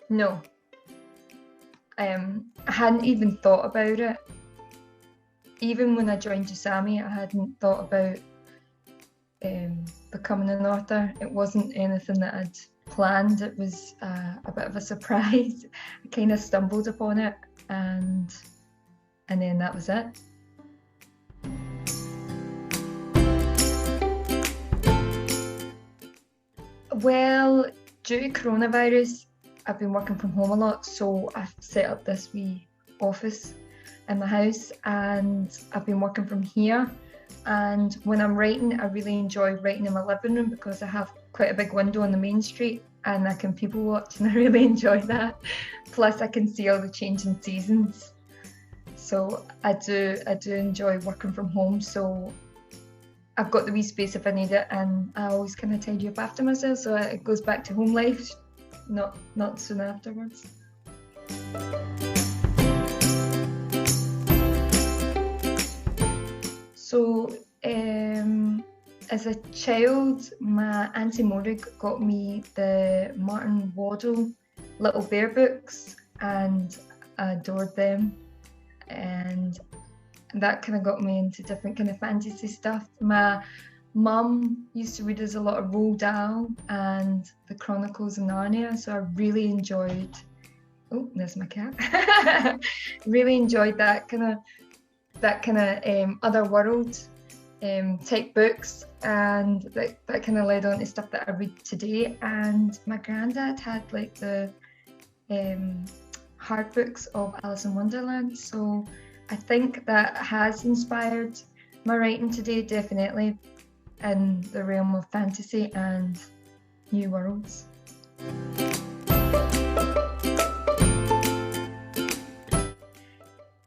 No. I hadn't even thought about it. Even when I joined Jasami, I hadn't thought about becoming an author. It wasn't anything that I'd planned. It was a bit of a surprise. I kind of stumbled upon it, and then that was it. Well, due to coronavirus, I've been working from home a lot, so I've set up this wee office in my house, and I've been working from here. And when I'm writing, I really enjoy writing in my living room because I have quite a big window on the main street and I can people watch, and I really enjoy that. Plus I can see all the changing seasons. So I do enjoy working from home. So I've got the wee space if I need it, and I always kind of tidy up after myself, so it goes back to home life, not soon afterwards. So as a child, my Auntie Morrig got me the Martin Waddell Little Bear books, and I adored them. And that kind of got me into different kind of fantasy stuff. My mum used to read us a lot of Roald Dahl and the Chronicles of Narnia, so I really enjoyed. Oh, there's my cat. Really enjoyed that kind of other world type books, and that kind of led on to stuff that I read today. And my granddad had like the hard books of Alice in Wonderland, so I think that has inspired my writing today, definitely, in the realm of fantasy and new worlds.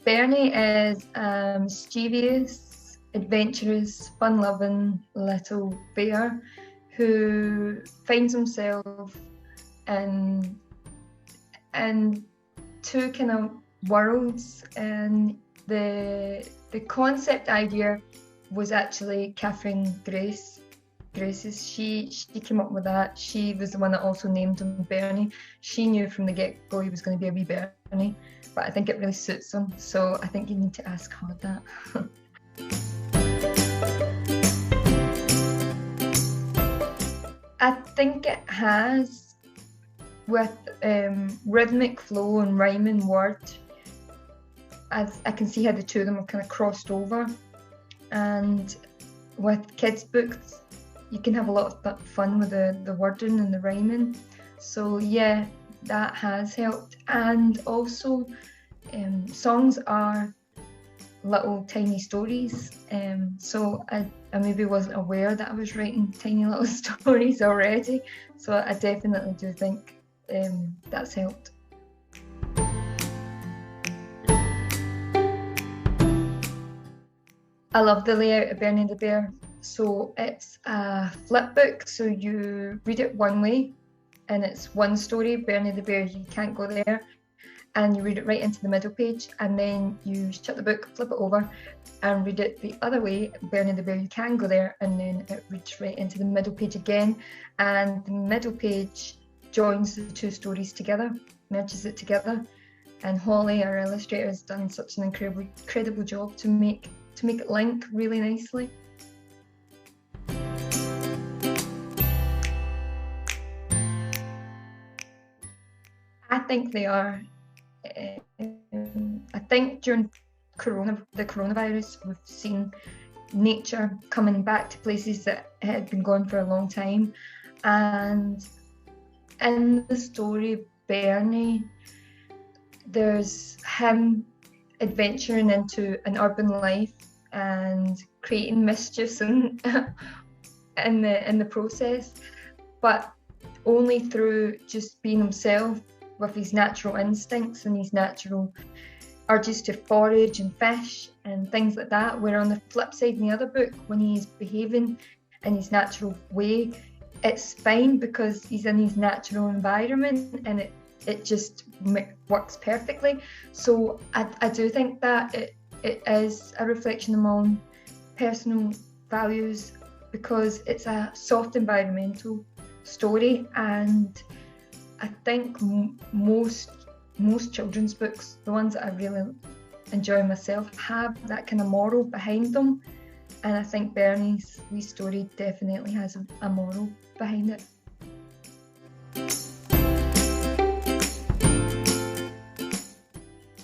Bernie is a mischievous, adventurous, fun-loving little bear who finds himself in two kind of worlds, and the concept idea was actually Catherine Grace's. She came up with that. She was the one that also named him Bernie. She knew from the get-go he was going to be a wee Bernie, but I think it really suits him, so I think you need to ask her that. I think it has, with rhythmic flow and rhyming word. I can see how the two of them are kind of crossed over, and with kids' books you can have a lot of fun with the wording and the rhyming. So yeah, that has helped. And also songs are little tiny stories, so I maybe wasn't aware that I was writing tiny little stories already, so I definitely do think that's helped. I love the layout of Bernie the Bear. So it's a flip book, so you read it one way and it's one story, Bernie the Bear, you can't go there, and you read it right into the middle page, and then you shut the book, flip it over and read it the other way, Bernie the Bear, you can go there, and then it reads right into the middle page again, and the middle page joins the two stories together, merges it together. And Holly, our illustrator, has done such an incredible job to make it link really nicely. I think they are. I think during the coronavirus, we've seen nature coming back to places that had been gone for a long time. And in the story Bernie, there's him adventuring into an urban life and creating mischief in the process, but only through just being himself with his natural instincts and his natural urges to forage and fish and things like that. Where on the flip side, in the other book, when he's behaving in his natural way, it's fine because he's in his natural environment and it just works perfectly. So I do think that it is a reflection of my own personal values, because it's a soft environmental story, and I think most children's books, the ones that I really enjoy myself, have that kind of moral behind them, and I think Bernie's wee story definitely has a moral behind it.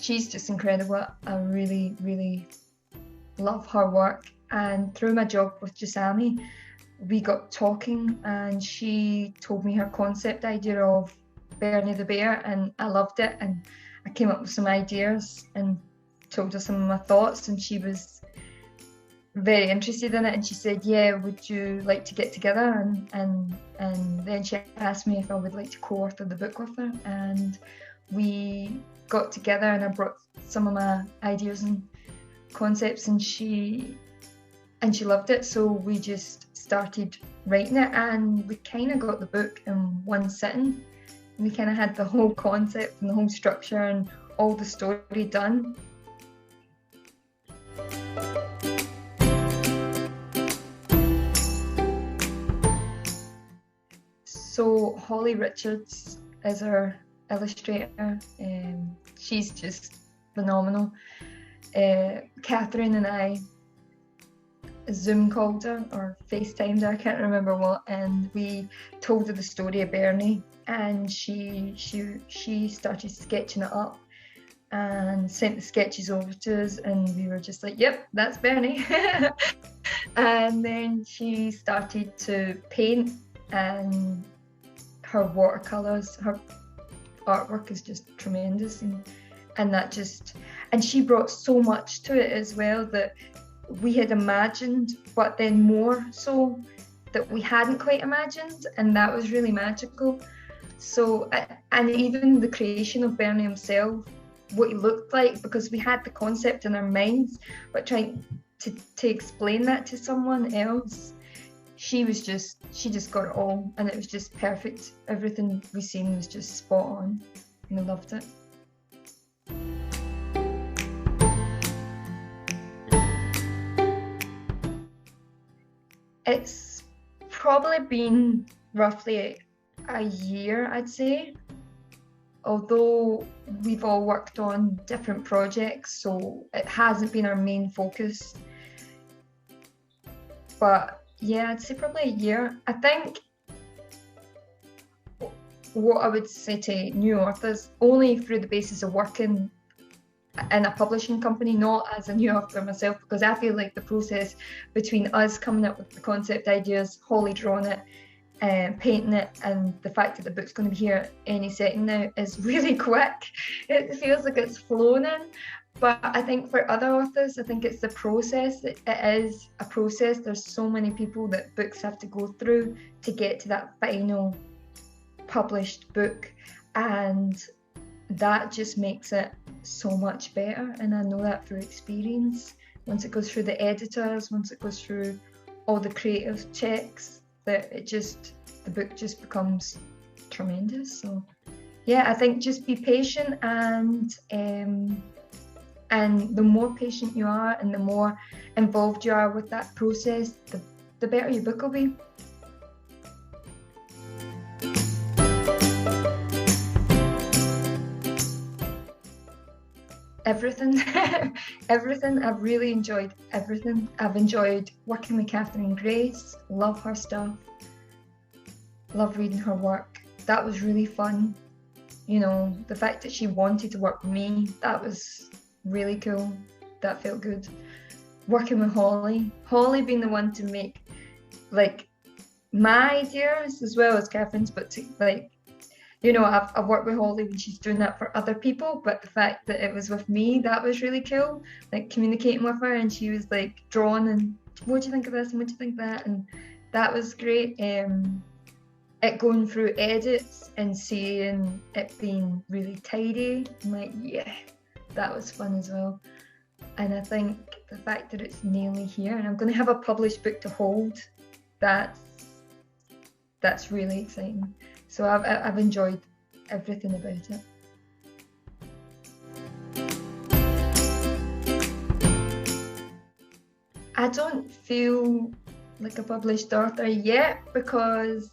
She's just incredible. I really, really love her work, and through my job with Jasami, we got talking and she told me her concept idea of Bernie the Bear, and I loved it, and I came up with some ideas and told her some of my thoughts, and she was very interested in it, and she said, yeah, would you like to get together? And then she asked me if I would like to co-author the book with her, and we got together and I brought some of my ideas and concepts, and she loved it, so we just started writing it, and we kind of got the book in one sitting. We kind of had the whole concept and the whole structure and all the story done. So HollyMRichards is our illustrator. She's just phenomenal. Catherine and I Zoom called her or FaceTimed her, I can't remember what, and we told her the story of Bernie, and she started sketching it up and sent the sketches over to us, and we were just like, yep, that's Bernie. And then she started to paint, and her watercolors, her artwork is just tremendous, and she brought so much to it as well that we had imagined, but then more so that we hadn't quite imagined, and that was really magical. So, and even the creation of Bernie himself, what he looked like, because we had the concept in our minds, but trying to explain that to someone else, she just got it all, and it was just perfect. Everything we seen was just spot on, and I loved it. It's probably been roughly a year, I'd say, although we've all worked on different projects, so it hasn't been our main focus. But yeah, I'd say probably a year. I think what I would say to new authors, only through the basis of working in a publishing company, not as a new author myself, because I feel like the process between us coming up with the concept ideas, Holly drawing it, painting it, and the fact that the book's going to be here any second now is really quick. It feels like it's flown in. But I think for other authors, I think it's the process. It is a process. There's so many people that books have to go through to get to that final published book, and that just makes it so much better. And I know that through experience. Once it goes through the editors, once it goes through all the creative checks, that the book just becomes tremendous. So yeah, I think just be patient, and the more patient you are and the more involved you are with that process, the better your book will be. Everything. Everything. I've really enjoyed everything. I've enjoyed working with Catherine Grace, love her stuff, love reading her work. That was really fun. You know, the fact that she wanted to work with me, that was really cool. That felt good. Working with Holly being the one to make like my ideas as well as Catherine's, but to like, you know, I've worked with Holly when she's doing that for other people, but the fact that it was with me, that was really cool. Like communicating with her, and she was like drawing and what do you think of this and what do you think of that, and that was great. It going through edits and seeing it being really tidy, I'm like, yeah, that was fun as well. And I think the fact that it's nearly here and I'm going to have a published book to hold, that's really exciting. So I've enjoyed everything about it. I don't feel like a published author yet, because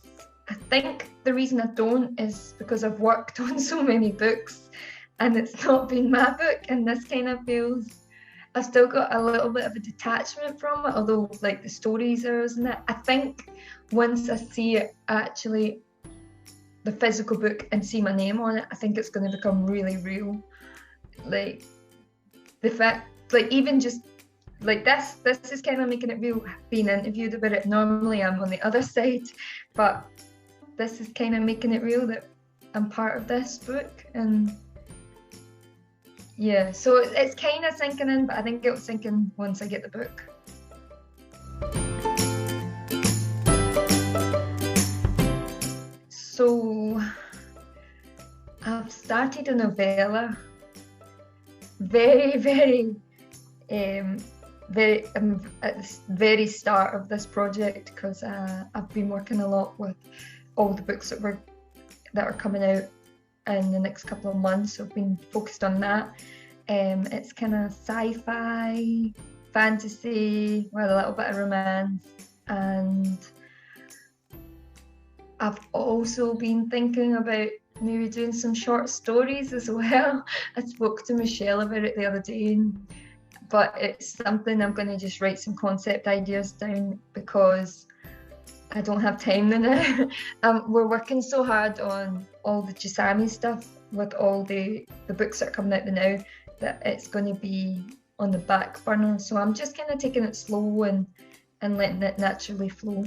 I think the reason I don't is because I've worked on so many books and it's not been my book, and this kind of feels, I've still got a little bit of a detachment from it, although like the stories are in it. I think once I see it actually, the physical book, and see my name on it, I think it's going to become really real. Like the fact, like even just like this is kind of making it real, being interviewed about it. Normally I'm on the other side, but this is kind of making it real that I'm part of this book. And yeah, so it's kind of sinking in, but I think it'll sink in once I get the book. So I've started a novella, very at the very start of this project, because I've been working a lot with all the books that are coming out in the next couple of months. So I've been focused on that. It's kind of sci-fi, fantasy, with a little bit of romance, and I've also been thinking about maybe doing some short stories as well. I spoke to Michelle about it the other day, but it's something I'm going to just write some concept ideas down, because I don't have time now. We're working so hard on all the Jasami stuff with all the books that are coming out now, that it's going to be on the back burner. So I'm just kind of taking it slow and letting it naturally flow.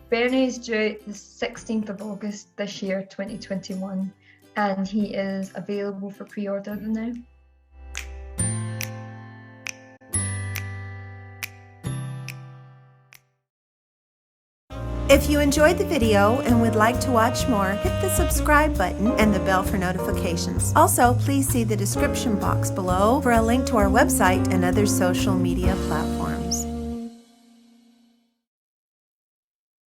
Bernie is due out the 16th of August this year, 2021, and he is available for pre-order now. If you enjoyed the video and would like to watch more, hit the subscribe button and the bell for notifications. Also, please see the description box below for a link to our website and other social media platforms.